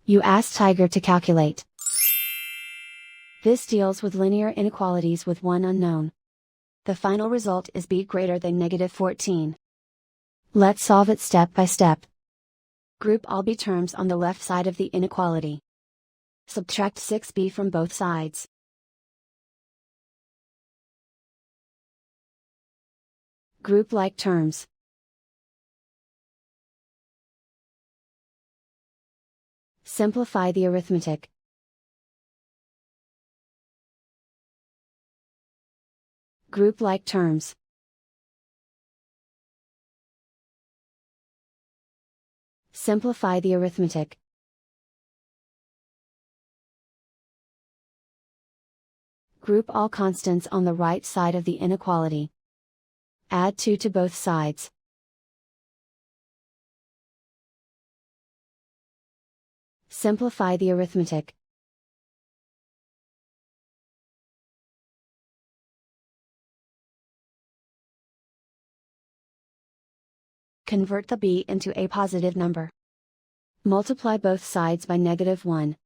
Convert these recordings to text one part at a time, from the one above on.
You ask Tiger to calculate. This deals with linear inequalities with one unknown. The final result is b greater than -14. Let's solve it step by step. Group all b terms on the left side of the inequality. Subtract 6b from both sides. Group like terms. Simplify the arithmetic. Group like terms. Simplify the arithmetic. Group all constants on the right side of the inequality. Add 2 to both sides. Simplify the arithmetic. Convert the b into a positive number. Multiply both sides by -1.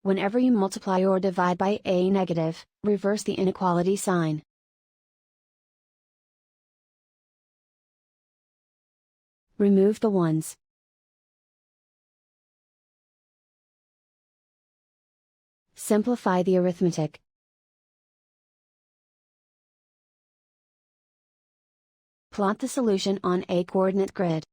Whenever you multiply or divide by a negative, reverse the inequality sign. Remove the ones. Simplify the arithmetic. Plot the solution on a coordinate grid.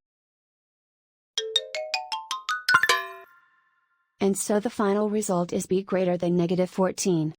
And so the final result is b greater than -14.